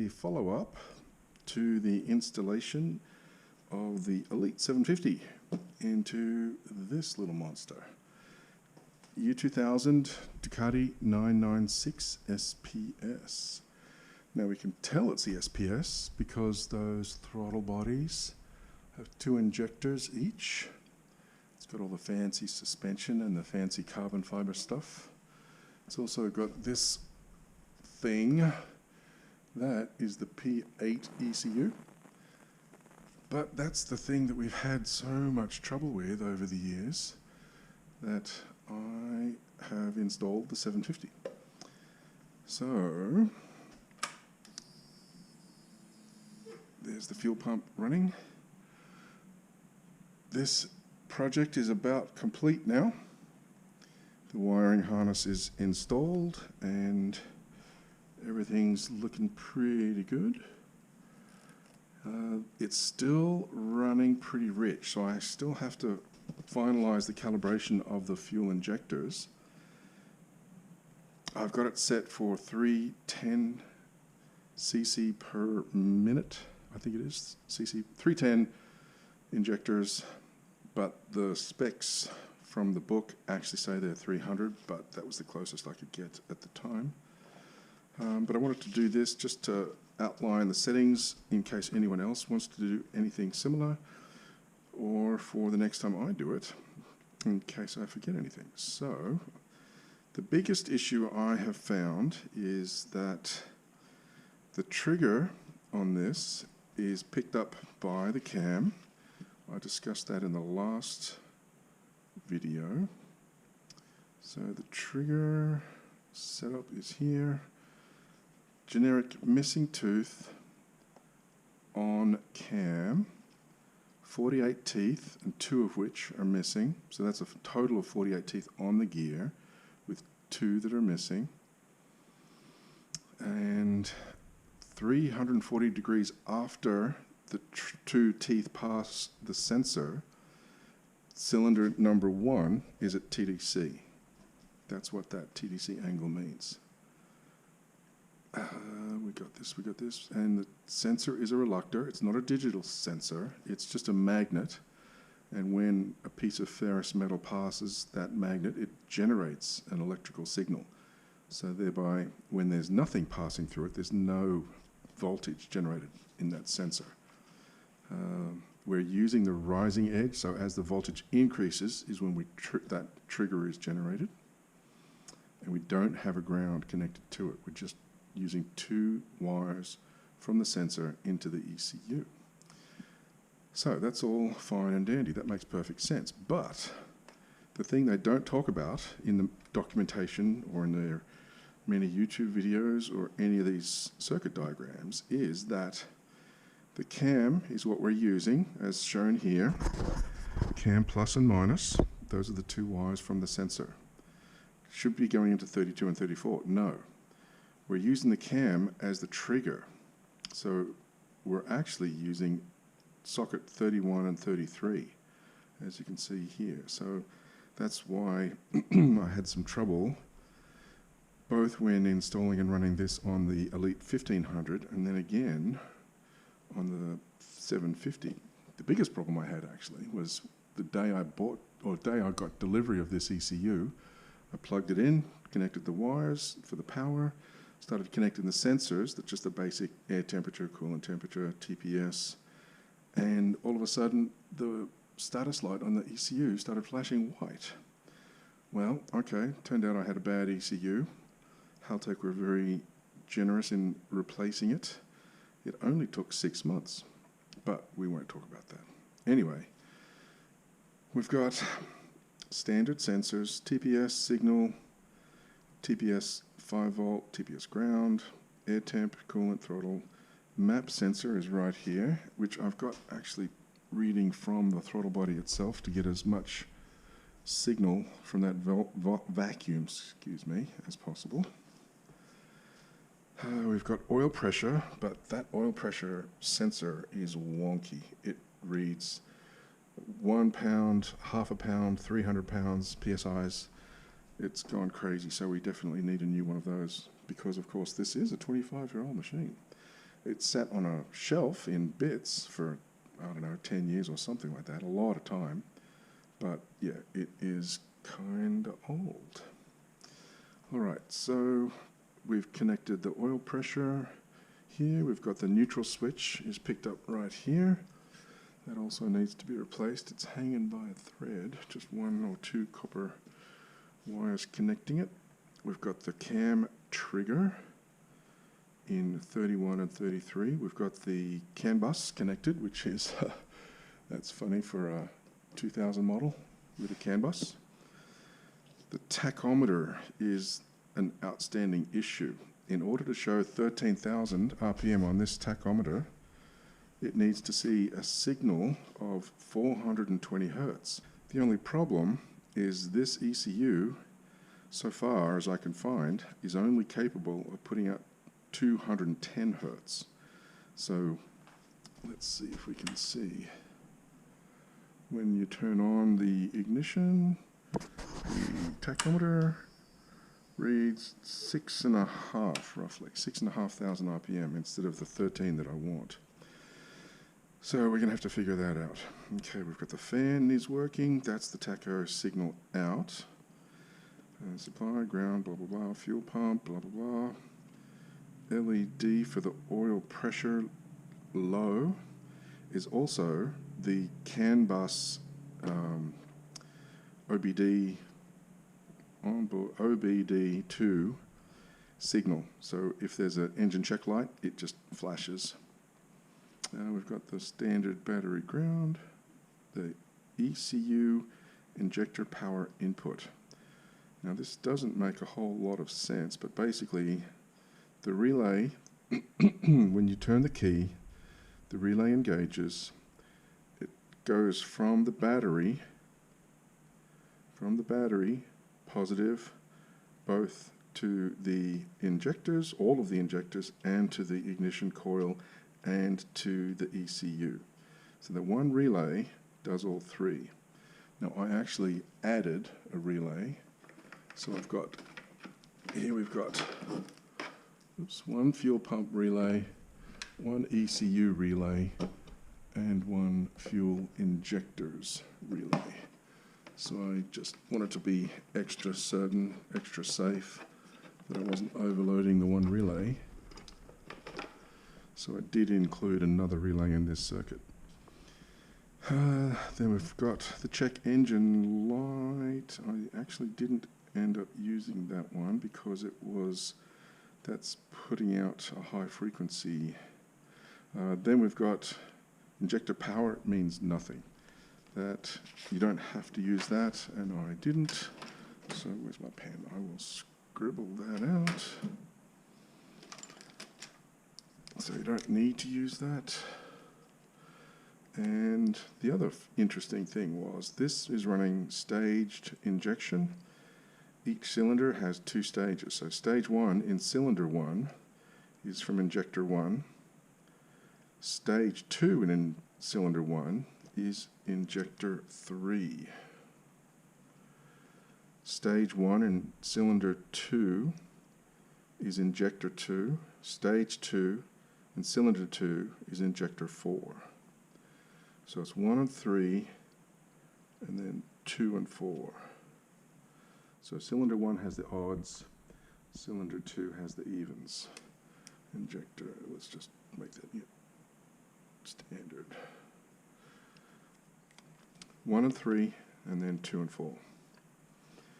a follow-up to the installation of the Elite 750 into this little monster. Year 2000 Ducati 996 SPS. Now we can tell it's the SPS because those throttle bodies have two injectors each. It's got all the fancy suspension and the fancy carbon fiber stuff. It's also got this thing. That is the P8 ECU. But that's the thing that we've had so much trouble with over the years that I have installed the 750. So there's the fuel pump running. This project is about complete now. The wiring harness is installed and everything's looking pretty good. It's still running pretty rich, so I still have to finalize the calibration of the fuel injectors. I've got it set for 310 cc per minute, I think it is, cc, 310 injectors, but the specs from the book actually say they're 300, but that was the closest I could get at the time. But I wanted to do this just to outline the settings in case anyone else wants to do anything similar, or for the next time I do it, in case I forget anything. So, the biggest issue I have found is that the trigger on this is picked up by the cam. I discussed that in the last video. So the trigger setup is here. Generic missing tooth on cam, 48 teeth, and 2 of which are missing. So that's a total of 48 teeth on the gear, with 2 that are missing. And 340 degrees after the 2 teeth pass the sensor, cylinder number 1 is at TDC. That's what that TDC angle means. We got this, and the sensor is a reluctor. It's not a digital sensor, it's just a magnet, and when a piece of ferrous metal passes that magnet, it generates an electrical signal. So thereby, when there's nothing passing through it, there's no voltage generated in that sensor. We're using the rising edge, so as the voltage increases is when that trigger is generated, and we don't have a ground connected to it. We're just using 2 wires from the sensor into the ECU. So that's all fine and dandy. That makes perfect sense. But the thing they don't talk about in the documentation or in their many YouTube videos or any of these circuit diagrams is that the cam is what we're using, as shown here. Cam plus and minus, those are the 2 wires from the sensor. Should be going into 32 and 34. No. We're using the cam as the trigger. So we're actually using socket 31 and 33, as you can see here. So that's why I had some trouble, both when installing and running this on the Elite 1500, and then again on the 750. The biggest problem I had actually was the day I bought, or the day I got delivery of this ECU. I plugged it in, connected the wires for the power, started connecting the sensors, that's just the basic air temperature, coolant temperature, TPS, and all of a sudden the status light on the ECU started flashing white. Well, okay, turned out I had a bad ECU. Haltech were very generous in replacing it. It only took 6 months, but we won't talk about that. Anyway, we've got standard sensors, TPS signal, TPS 5 volt, TPS ground, air temp, coolant, throttle. Map sensor is right here, which I've got actually reading from the throttle body itself to get as much signal from that vacuum, as possible. We've got oil pressure, but that oil pressure sensor is wonky. It reads 1 pound, half a pound, 300 pounds, PSIs. It's gone crazy, so we definitely need a new one of those because, of course, this is a 25-year-old machine. it sat on a shelf in bits for, I don't know, 10 years or something like that, a lot of time. But yeah, it is kind of old. All right, so we've connected the oil pressure here. We've got the neutral switch is picked up right here. That also needs to be replaced. It's hanging by a thread, just one or two copper wires connecting it. We've got the cam trigger in 31 and 33. We've got the CAN bus connected, which is, that's funny for a 2000 model with a CAN bus. The tachometer is an outstanding issue. In order to show 13,000 RPM on this tachometer, it needs to see a signal of 420 Hertz. The only problem is this ECU, so far as I can find, is only capable of putting out 210 Hertz. So let's see if we can see. When you turn on the ignition, the tachometer reads 6.5, roughly, 6,500 RPM instead of the 13 that I want. So we're going to have to figure that out. Okay, we've got the fan is working. That's the tacho signal out. Supply, ground, blah, blah, blah, fuel pump, blah, blah, blah. LED for the oil pressure low is also the CAN bus OBD OBD2 signal. So if there's an engine check light, it just flashes. We've got the standard battery ground, the ECU injector power input. Now this doesn't make a whole lot of sense, but basically the relay, when you turn the key, the relay engages. It goes from the battery, positive, both to the injectors, all of the injectors, and to the ignition coil, and to the ECU. So that one relay does all three. Now I actually added a relay. So I've got, here we've got, one fuel pump relay, one ECU relay, and one fuel injectors relay. So I just wanted to be extra certain, extra safe that I wasn't overloading the one relay. So I did include another relay in this circuit. Then we've got the check engine light. I actually didn't end up using that one because that's putting out a high frequency. Then we've got injector power. It means nothing. That you don't have to use that, and I didn't. So where's my pen? I will scribble that out. So you don't need to use that. And the other interesting thing was this is running staged injection. Each cylinder has two stages. So stage 1 in cylinder 1 is from injector 1. Stage 2 in cylinder 1 is injector 3. Stage 1 in cylinder 2 is injector 2. Stage 2 in cylinder 2 is injector 4. So it's 1 and 3, and then 2 and 4. So cylinder 1 has the odds, cylinder 2 has the evens. Injector, let's just make that standard. 1 and 3, and then 2 and 4.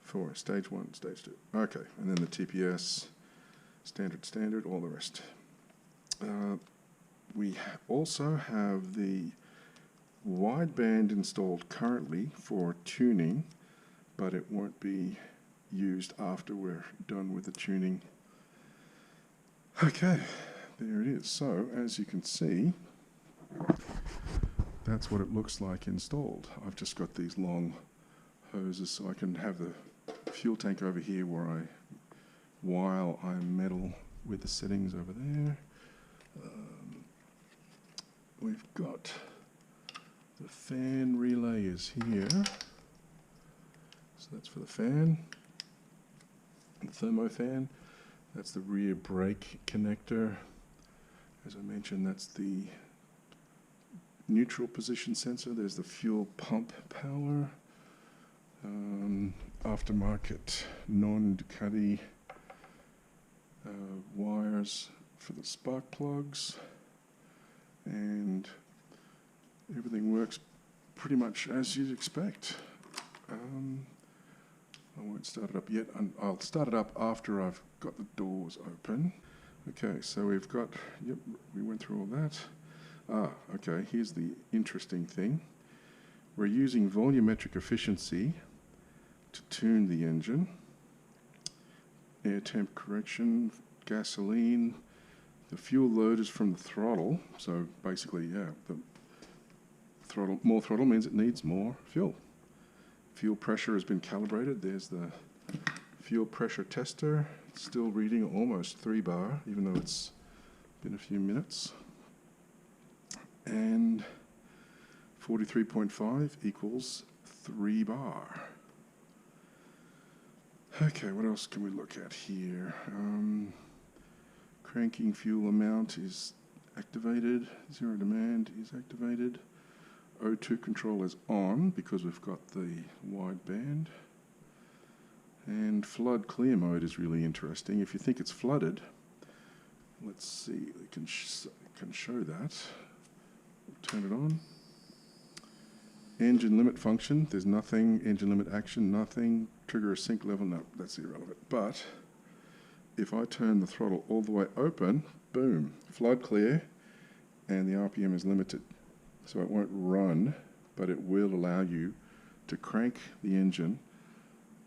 4, stage 1, stage 2. Okay, and then the TPS, standard, all the rest. We also have the wideband installed currently for tuning, but it won't be used after we're done with the tuning. Okay, there it is. So, as you can see, that's what it looks like installed. I've just got these long hoses so I can have the fuel tank over here while I meddle with the settings over there. We've got the fan relay is here. So that's for the fan, the thermo fan. That's the rear brake connector. As I mentioned, that's the neutral position sensor. There's the fuel pump power. Aftermarket non-Ducati wires for the spark plugs, and everything works pretty much as you'd expect. I won't start it up yet. I'll start it up after I've got the doors open. Okay, so we've got, yep, we went through all that. Okay, here's the interesting thing. We're using volumetric efficiency to tune the engine. Air temp correction, gasoline. The fuel load is from the throttle, so basically, yeah, the more throttle means it needs more fuel. Fuel pressure has been calibrated. There's the fuel pressure tester. It's still reading almost 3 bar, even though it's been a few minutes. And 43.5 equals 3 bar. Okay, what else can we look at here? Cranking fuel amount is activated. Zero demand is activated. O2 control is on because we've got the wide band. And flood clear mode is really interesting. If you think it's flooded, let's see, we can show that. Turn it on. Engine limit function, there's nothing. Engine limit action, nothing. Trigger a sync level, no, that's irrelevant. But if I turn the throttle all the way open, boom, flood clear, and the RPM is limited. So it won't run, but it will allow you to crank the engine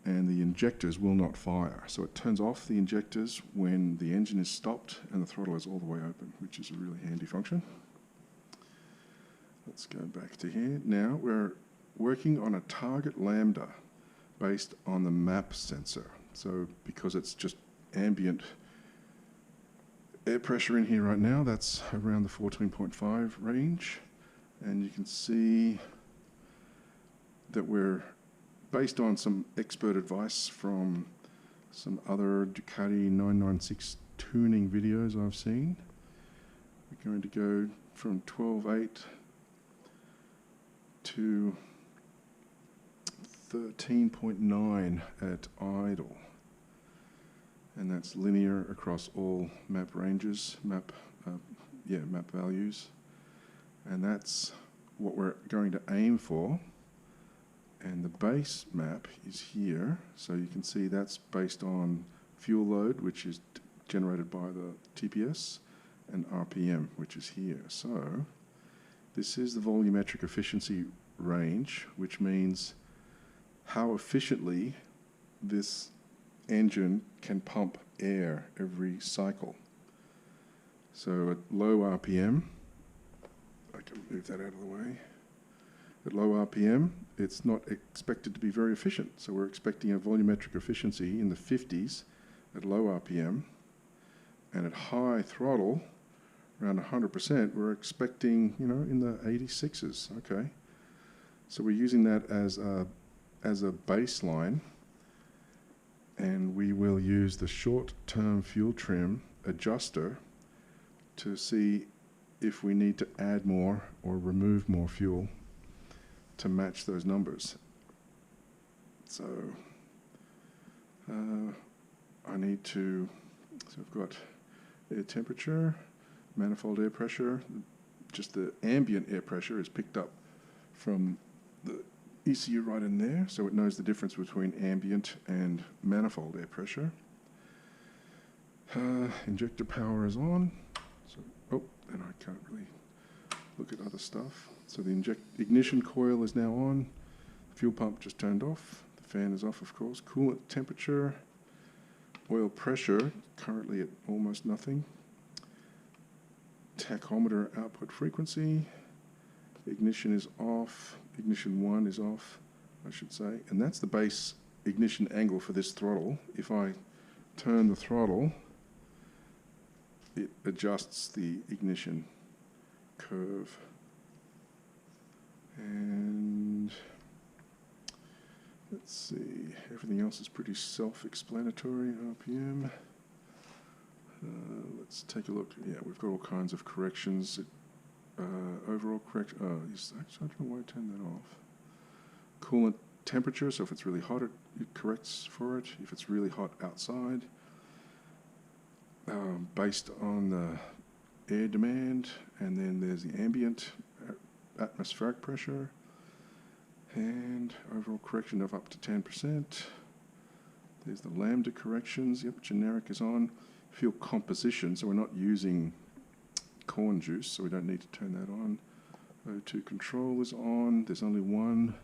and the injectors will not fire. So it turns off the injectors when the engine is stopped and the throttle is all the way open, which is a really handy function. Let's go back to here. Now we're working on a target lambda based on the map sensor. So because it's just ambient air pressure in here right now, that's around the 14.5 range. And you can see that we're based on some expert advice from some other Ducati 996 tuning videos I've seen. We're going to go from 12.8 to 13.9 at idle. And that's linear across all map ranges, map values. And that's what we're going to aim for. And the base map is here. So you can see that's based on fuel load, which is generated by the TPS, and RPM, which is here. So this is the volumetric efficiency range, which means how efficiently this engine can pump air every cycle. So at low RPM, I can move that out of the way. At low RPM, it's not expected to be very efficient. So we're expecting a volumetric efficiency in the 50s at low RPM. And at high throttle, around 100%, we're expecting, in the 86s, okay? So we're using that as a baseline, and we will use the short-term fuel trim adjuster to see if we need to add more or remove more fuel to match those numbers. So I've got air temperature, manifold air pressure. Just the ambient air pressure is picked up from the ECU right in there, so it knows the difference between ambient and manifold air pressure. Injector power is on. So, and I can't really look at other stuff. So the ignition coil is now on. Fuel pump just turned off. The fan is off, of course. Coolant temperature. Oil pressure, currently at almost nothing. Tachometer output frequency. Ignition is off. Ignition 1 is off, I should say. And that's the base ignition angle for this throttle. If I turn the throttle, it adjusts the ignition curve. And let's see, everything else is pretty self-explanatory. RPM. Let's take a look. Yeah, we've got all kinds of corrections. Overall correction. Oh, actually, I don't know why I turned that off. Coolant temperature. So if it's really hot, it corrects for it. If it's really hot outside, based on the air demand, and then there's the ambient atmospheric pressure, and overall correction of up to 10%. There's the lambda corrections. Yep, generic is on. Fuel composition, so we're not using corn juice, so we don't need to turn that on. O2 control is on. There's only one.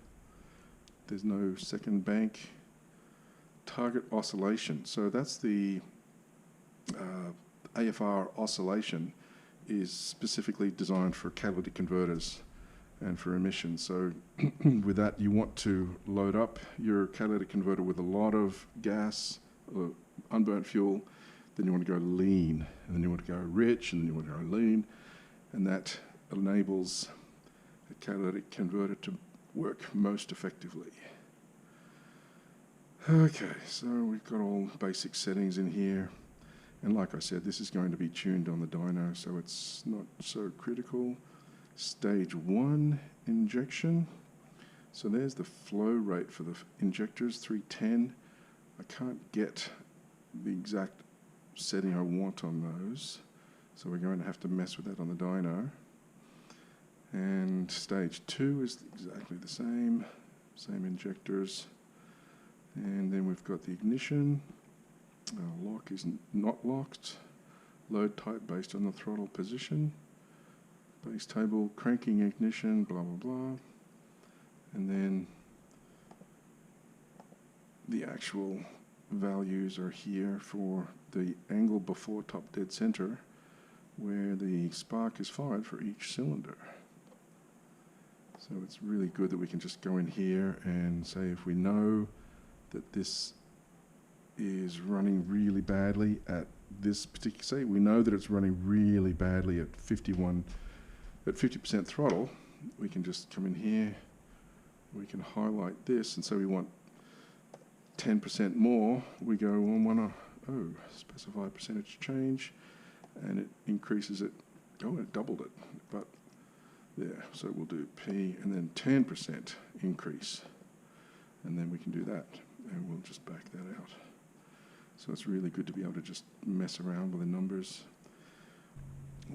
There's no second bank. Target oscillation. So that's the AFR oscillation is specifically designed for catalytic converters and for emissions. So with that, you want to load up your catalytic converter with a lot of gas, unburnt fuel. Then you want to go lean, and then you want to go rich, and then you want to go lean, and that enables a catalytic converter to work most effectively. Okay, so we've got all basic settings in here, and like I said, this is going to be tuned on the dyno, so it's not so critical. Stage 1 injection. So there's the flow rate for the injectors, 310. I can't get the exact setting I want on those, so we're going to have to mess with that on the dyno. And stage 2 is exactly the same injectors. And then we've got the ignition. Lock is not locked. Load type based on the throttle position. Base table, cranking ignition, blah, blah, blah. And then the actual values are here for the angle before top dead center, where the spark is fired for each cylinder. So it's really good that we can just go in here and say if we know that this is running really badly at this particular, say we know that it's running really badly at 50% throttle, we can just come in here, we can highlight this, and so we want 10% more, we go on specify percentage change, and it increases it. Oh, it doubled it, but there. So we'll do P and then 10% increase, and then we can do that, and we'll just back that out. So it's really good to be able to just mess around with the numbers.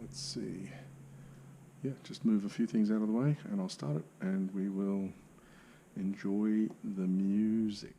Let's see. Yeah, just move a few things out of the way, and I'll start it, and we will enjoy the music.